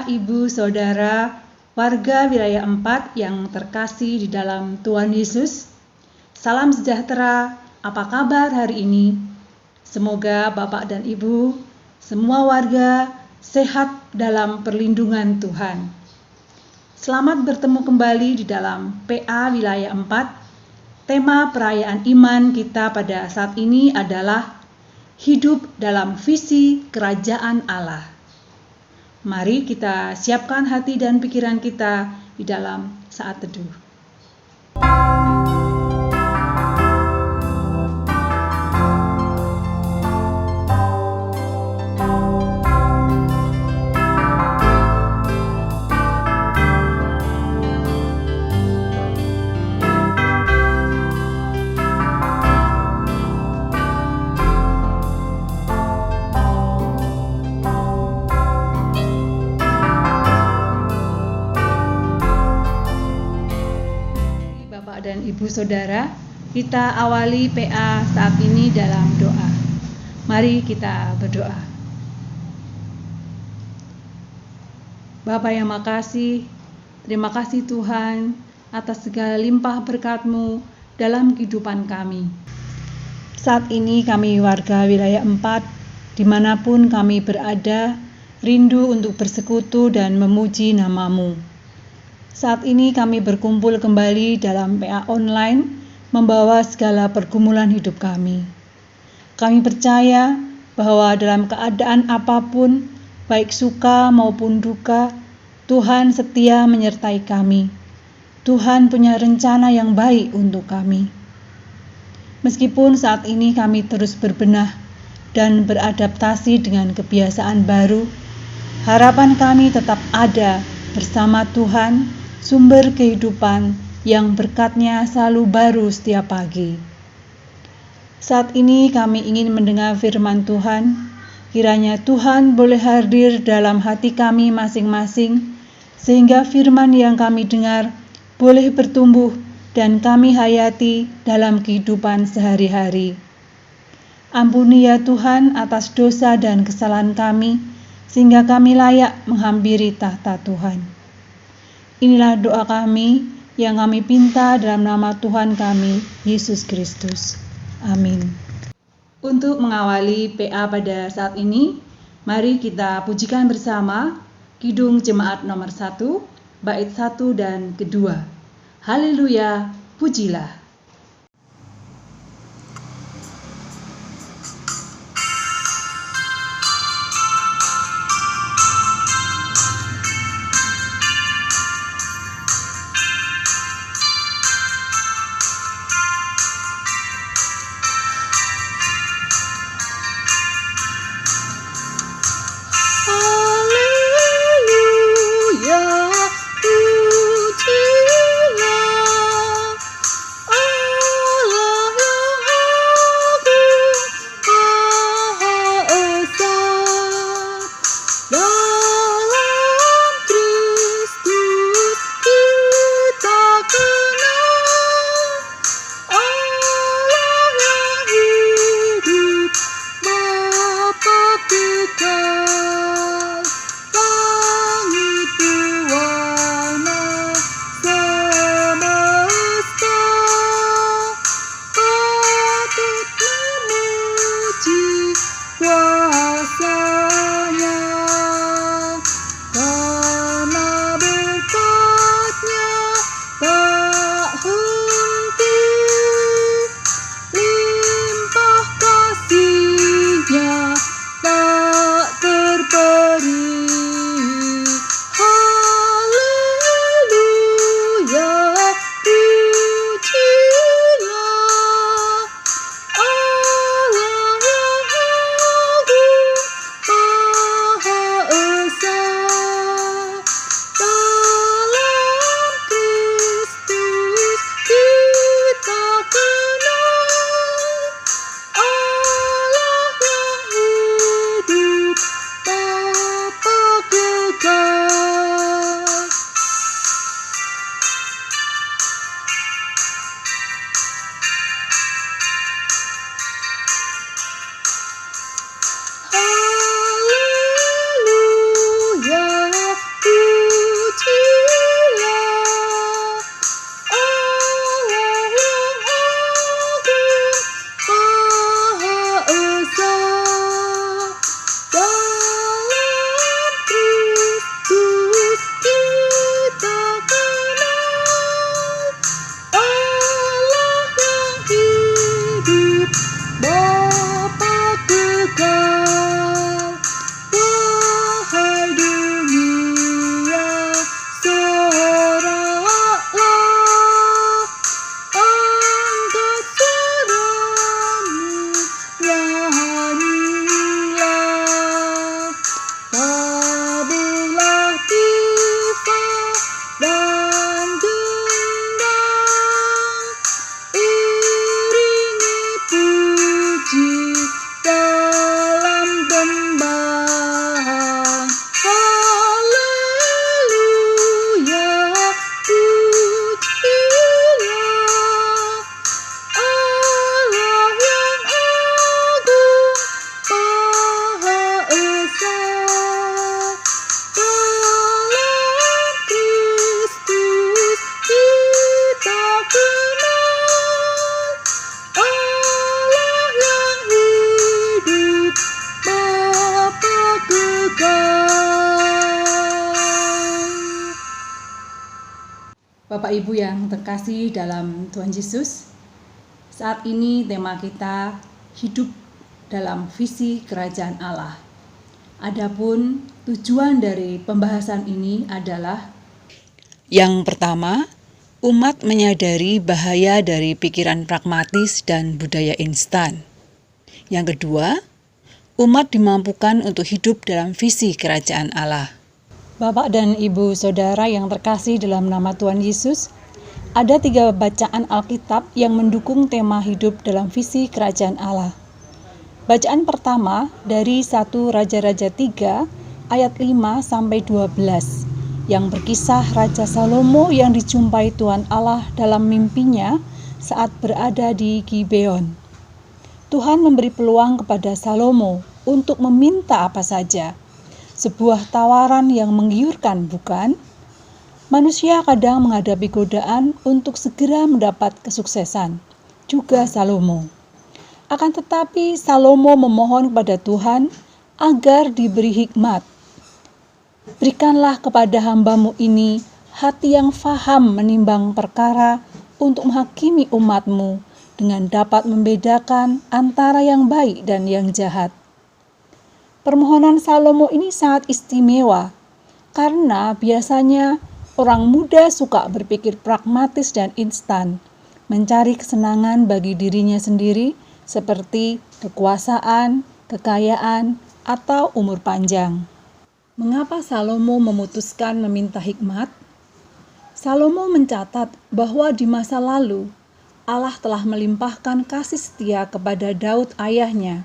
Bapak, Ibu, Saudara, warga wilayah 4 yang terkasih di dalam Tuhan Yesus. Salam sejahtera, apa kabar hari ini? Semoga Bapak dan Ibu, semua warga sehat dalam perlindungan Tuhan. Selamat bertemu kembali di dalam PA wilayah 4. Tema perayaan iman kita pada saat ini adalah hidup dalam visi kerajaan Allah. Mari kita siapkan hati dan pikiran kita di dalam saat teduh. Dan Ibu Saudara, kita awali PA saat ini dalam doa. Mari kita berdoa. Bapa yang makasih, terima kasih Tuhan atas segala limpah berkat-Mu dalam kehidupan kami. Saat ini kami warga wilayah 4, dimanapun kami berada, rindu untuk bersekutu dan memuji nama-Mu. Saat ini kami berkumpul kembali dalam PA online, membawa segala pergumulan hidup kami. Kami percaya bahwa dalam keadaan apapun, baik suka maupun duka, Tuhan setia menyertai kami. Tuhan punya rencana yang baik untuk kami. Meskipun saat ini kami terus berbenah dan beradaptasi dengan kebiasaan baru, harapan kami tetap ada bersama Tuhan, sumber kehidupan yang berkat-Nya selalu baru setiap pagi. Saat ini kami ingin mendengar firman Tuhan. Kiranya Tuhan boleh hadir dalam hati kami masing-masing, sehingga firman yang kami dengar boleh bertumbuh dan kami hayati dalam kehidupan sehari-hari. Ampuni ya Tuhan atas dosa dan kesalahan kami, sehingga kami layak menghampiri tahta Tuhan. Inilah doa kami yang kami pinta dalam nama Tuhan kami, Yesus Kristus. Amin. Untuk mengawali PA pada saat ini, mari kita pujikan bersama Kidung Jemaat nomor 1, bait 1 dan kedua. Haleluya, pujilah. Haleluya, pujilah Bapak Ibu yang terkasih dalam Tuhan Yesus, saat ini tema kita hidup dalam visi kerajaan Allah. Adapun tujuan dari pembahasan ini adalah yang pertama, umat menyadari bahaya dari pikiran pragmatis dan budaya instan. Yang kedua, umat dimampukan untuk hidup dalam visi kerajaan Allah. Bapak dan Ibu Saudara yang terkasih dalam nama Tuhan Yesus, ada 3 bacaan Alkitab yang mendukung tema hidup dalam visi kerajaan Allah. Bacaan pertama dari 1 Raja-Raja 3 ayat 5-12 yang berkisah Raja Salomo yang dijumpai Tuhan Allah dalam mimpinya saat berada di Gibeon. Tuhan memberi peluang kepada Salomo untuk meminta apa saja. Sebuah tawaran yang menggiurkan, bukan? Manusia kadang menghadapi godaan untuk segera mendapat kesuksesan, juga Salomo. Akan tetapi Salomo memohon kepada Tuhan agar diberi hikmat. Berikanlah kepada hamba-Mu ini hati yang faham menimbang perkara untuk menghakimi umat-Mu dengan dapat membedakan antara yang baik dan yang jahat. Permohonan Salomo ini sangat istimewa karena biasanya orang muda suka berpikir pragmatis dan instan, mencari kesenangan bagi dirinya sendiri seperti kekuasaan, kekayaan, atau umur panjang. Mengapa Salomo memutuskan meminta hikmat? Salomo mencatat bahwa di masa lalu Allah telah melimpahkan kasih setia kepada Daud ayahnya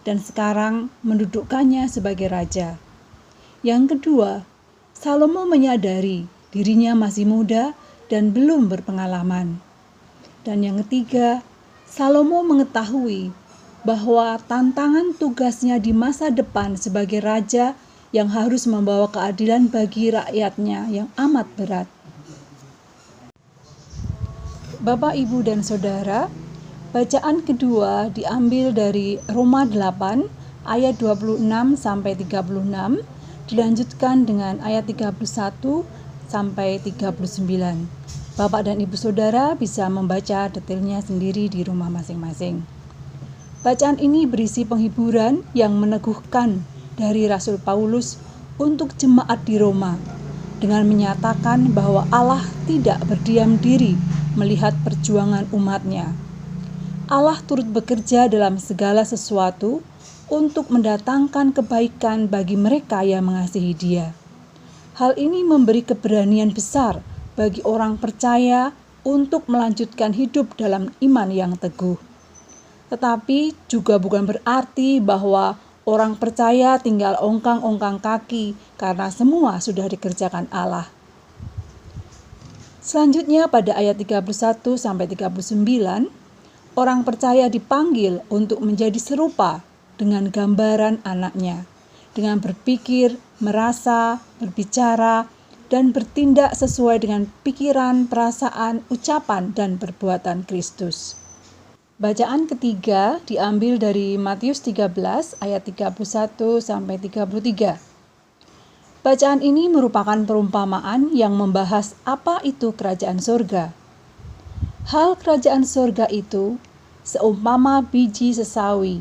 dan sekarang mendudukkannya sebagai raja. Yang kedua, Salomo menyadari dirinya masih muda dan belum berpengalaman. Dan yang ketiga, Salomo mengetahui bahwa tantangan tugasnya di masa depan sebagai raja yang harus membawa keadilan bagi rakyatnya yang amat berat. Bapak, Ibu, dan Saudara, bacaan kedua diambil dari Roma 8 ayat 26-36, dilanjutkan dengan ayat 31-39. Bapak dan Ibu Saudara bisa membaca detailnya sendiri di rumah masing-masing. Bacaan ini berisi penghiburan yang meneguhkan dari Rasul Paulus untuk jemaat di Roma dengan menyatakan bahwa Allah tidak berdiam diri melihat perjuangan umatnya. Allah turut bekerja dalam segala sesuatu untuk mendatangkan kebaikan bagi mereka yang mengasihi Dia. Hal ini memberi keberanian besar bagi orang percaya untuk melanjutkan hidup dalam iman yang teguh. Tetapi juga bukan berarti bahwa orang percaya tinggal ongkang-ongkang kaki karena semua sudah dikerjakan Allah. Selanjutnya pada ayat 31-39, orang percaya dipanggil untuk menjadi serupa dengan gambaran anaknya, dengan berpikir, merasa, berbicara, dan bertindak sesuai dengan pikiran, perasaan, ucapan, dan perbuatan Kristus. Bacaan ketiga diambil dari Matius 13 ayat 31-33. Bacaan ini merupakan perumpamaan yang membahas apa itu kerajaan surga. Hal kerajaan surga itu seumpama biji sesawi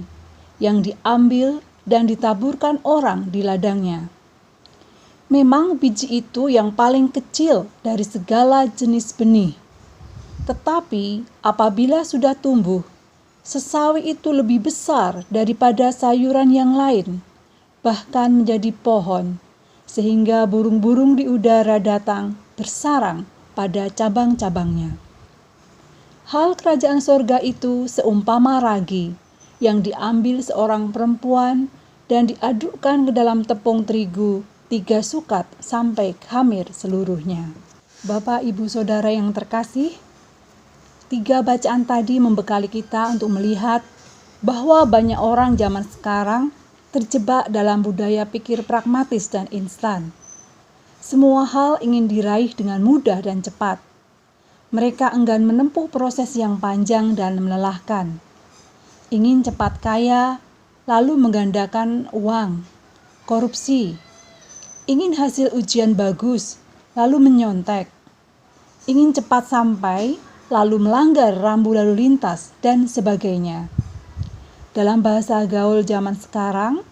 yang diambil dan ditaburkan orang di ladangnya. Memang biji itu yang paling kecil dari segala jenis benih. Tetapi apabila sudah tumbuh, sesawi itu lebih besar daripada sayuran yang lain, bahkan menjadi pohon, sehingga burung-burung di udara datang bersarang pada cabang-cabangnya. Hal kerajaan sorga itu seumpama ragi yang diambil seorang perempuan dan diadukkan ke dalam tepung terigu 3 sukat sampai khamir seluruhnya. Bapak, Ibu, Saudara yang terkasih, 3 bacaan tadi membekali kita untuk melihat bahwa banyak orang zaman sekarang terjebak dalam budaya pikir pragmatis dan instan. Semua hal ingin diraih dengan mudah dan cepat. Mereka enggan menempuh proses yang panjang dan melelahkan. Ingin cepat kaya, lalu menggandakan uang, korupsi. Ingin hasil ujian bagus, lalu menyontek. ingin cepat sampai, lalu melanggar rambu lalu lintas, dan sebagainya. Dalam bahasa gaul zaman sekarang,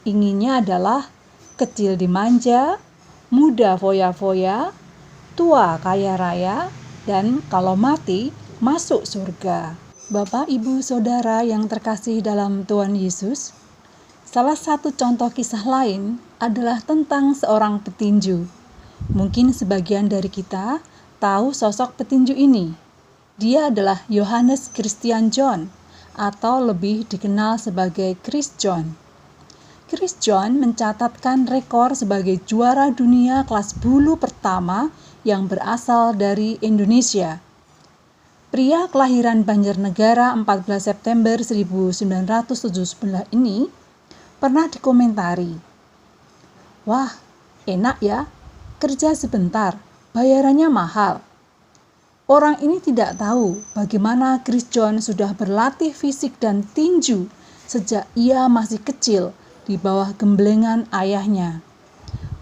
inginnya adalah kecil dimanja, muda foya-foya, tua kaya raya, dan kalau mati, masuk surga. Bapak, Ibu, Saudara yang terkasih dalam Tuhan Yesus, salah satu contoh kisah lain adalah tentang seorang petinju. Mungkin sebagian dari kita tahu sosok petinju ini. Dia adalah Johannes Christian John, atau lebih dikenal sebagai Chris John. Chris John mencatatkan rekor sebagai juara dunia kelas bulu pertama yang berasal dari Indonesia. Pria kelahiran Banjarnegara 14 September 1979 ini pernah dikomentari, "Wah, enak ya, kerja sebentar, bayarannya mahal." Orang ini tidak tahu bagaimana Chris John sudah berlatih fisik dan tinju sejak ia masih kecil di bawah gemblengan ayahnya.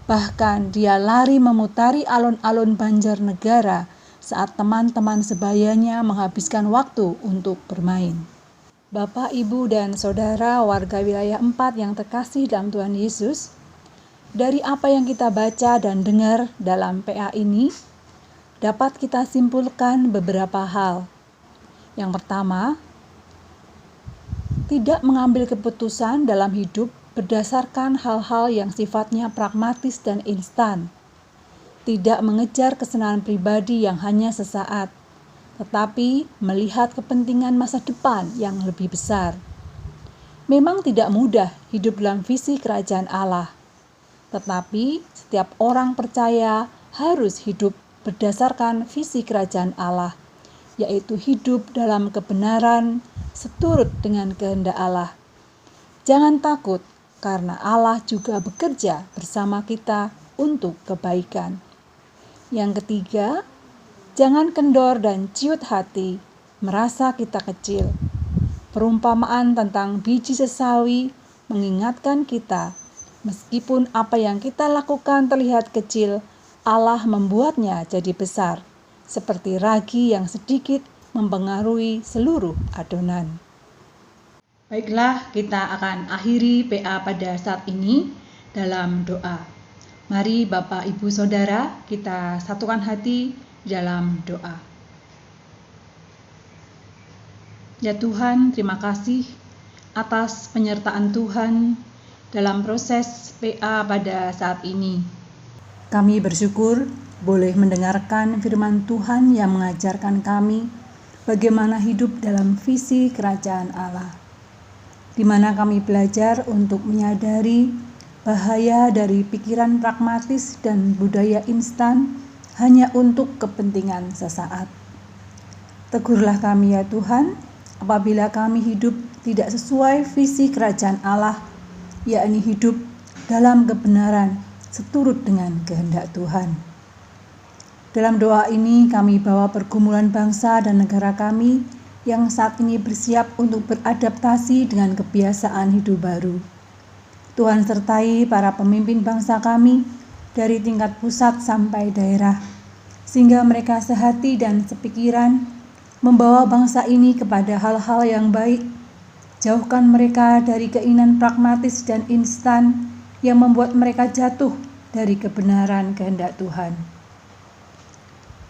Bahkan dia lari memutari alun-alun Banjarnegara saat teman-teman sebayanya menghabiskan waktu untuk bermain. Bapak, Ibu, dan Saudara warga wilayah 4 yang terkasih dalam Tuhan Yesus, dari apa yang kita baca dan dengar dalam PA ini, dapat kita simpulkan beberapa hal. Yang pertama, tidak mengambil keputusan dalam hidup berdasarkan hal-hal yang sifatnya pragmatis dan instan. Tidak mengejar kesenangan pribadi yang hanya sesaat, tetapi melihat kepentingan masa depan yang lebih besar. Memang tidak mudah hidup dalam visi kerajaan Allah, tetapi setiap orang percaya harus hidup berdasarkan visi kerajaan Allah, yaitu hidup dalam kebenaran seturut dengan kehendak Allah. Jangan takut, karena Allah juga bekerja bersama kita untuk kebaikan. Yang ketiga, jangan kendor dan ciut hati, merasa kita kecil. Perumpamaan tentang biji sesawi mengingatkan kita, meskipun apa yang kita lakukan terlihat kecil, Allah membuatnya jadi besar, seperti ragi yang sedikit mempengaruhi seluruh adonan. Baiklah, kita akan akhiri PA pada saat ini dalam doa. Mari Bapak, Ibu, Saudara, kita satukan hati dalam doa. Ya Tuhan, terima kasih atas penyertaan Tuhan dalam proses PA pada saat ini. Kami bersyukur boleh mendengarkan firman Tuhan yang mengajarkan kami bagaimana hidup dalam visi kerajaan Allah, di mana kami belajar untuk menyadari bahaya dari pikiran pragmatis dan budaya instan hanya untuk kepentingan sesaat. Tegurlah kami ya Tuhan, apabila kami hidup tidak sesuai visi kerajaan Allah, yakni hidup dalam kebenaran seturut dengan kehendak Tuhan. Dalam doa ini kami bawa pergumulan bangsa dan negara kami yang saat ini bersiap untuk beradaptasi dengan kebiasaan hidup baru. Tuhan sertai para pemimpin bangsa kami dari tingkat pusat sampai daerah, sehingga mereka sehati dan sepikiran membawa bangsa ini kepada hal-hal yang baik. Jauhkan mereka dari keinginan pragmatis dan instan yang membuat mereka jatuh dari kebenaran kehendak Tuhan.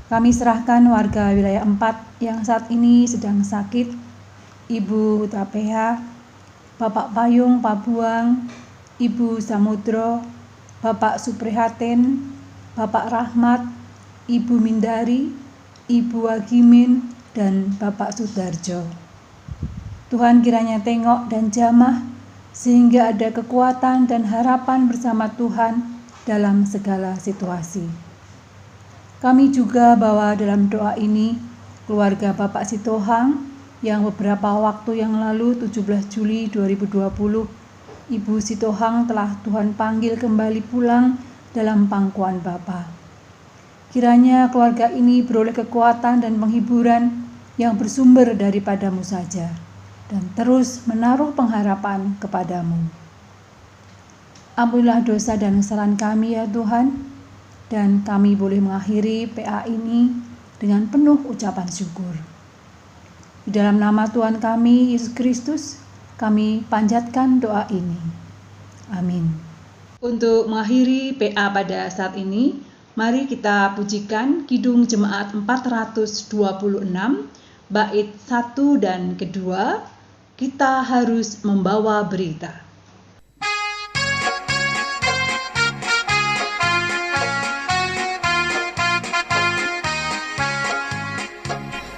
Kami serahkan warga wilayah 4 yang saat ini sedang sakit, Ibu Tapea, Bapak Payung Pabuang, Ibu Samudro, Bapak Suprihatin, Bapak Rahmat, Ibu Mindari, Ibu Wagimin, dan Bapak Sudarjo. Tuhan kiranya tengok dan jamah sehingga ada kekuatan dan harapan bersama Tuhan dalam segala situasi. Kami juga bawa dalam doa ini keluarga Bapak Sitohang yang beberapa waktu yang lalu 17 Juli 2020 Ibu Sitohang telah Tuhan panggil kembali pulang dalam pangkuan Bapa. Kiranya keluarga ini beroleh kekuatan dan penghiburan yang bersumber daripadamu saja, dan terus menaruh pengharapan kepadamu. Ampunilah dosa dan kesalahan kami ya Tuhan, dan kami boleh mengakhiri PA ini dengan penuh ucapan syukur. Di dalam nama Tuhan kami, Yesus Kristus, kami panjatkan doa ini. Amin. Untuk mengakhiri PA pada saat ini, mari kita pujikan Kidung Jemaat 426, bait 1 dan kedua, Kita Harus Membawa Berita.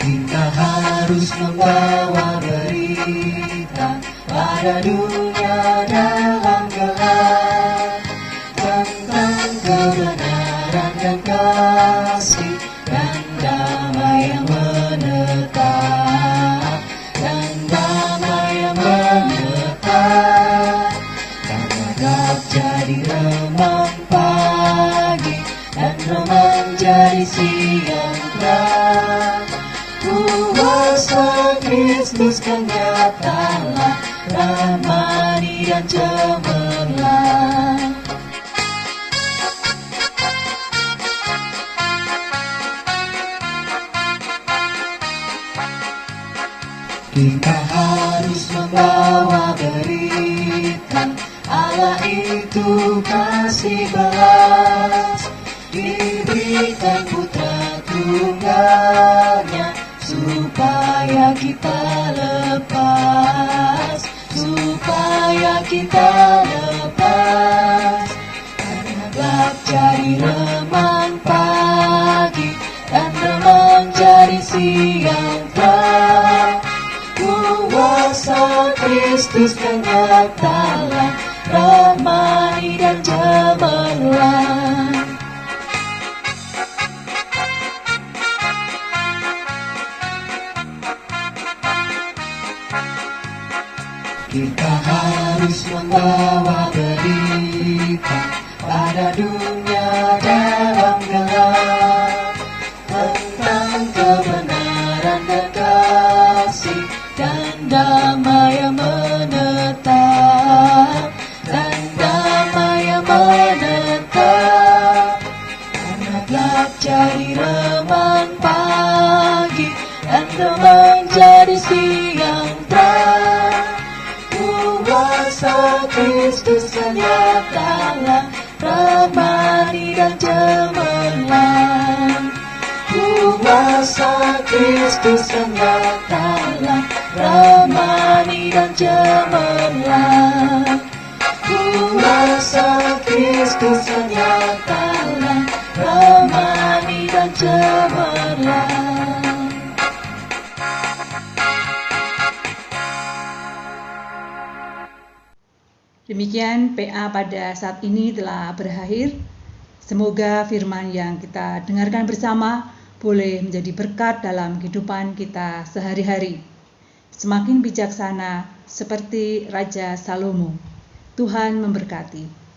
Kita harus membawa berita pada dunia dalam gelap tentang kebenaran dan kasih dan damai yang menetap, dan damai yang menetap. Tanah jadi remang pagi dan remang jadi siang terang. Kuasa Kristus kenyatalah, ramani dan cemerlang. Kita harus membawa berita, Allah itu kasih belas, diberikan putra tunggalnya, supaya kita lepas, supaya kita lepas. Karena gelap jadi remang pagi dan remang jadi siang terang. Kuasa Kristus kenyatalah, ramani dan cemerlang. Kita harus membawa berita pada dunia dalam gelap tentang kebenaran dan kasih dan damai yang menetap, dan damai yang menetap. Karena gelap jadi remang pagi dan remang jadi siang terang. Kuasa Kristus kenyatalah, ramani dan cemerlang. Kuasa Kristus kenyatalah, ramani dan cemerlang. Kuasa Kristus kenyatalah, ramani dan cemerlang. Demikian PA pada saat ini telah berakhir. Semoga firman yang kita dengarkan bersama boleh menjadi berkat dalam kehidupan kita sehari-hari. Semakin bijaksana seperti Raja Salomo. Tuhan memberkati.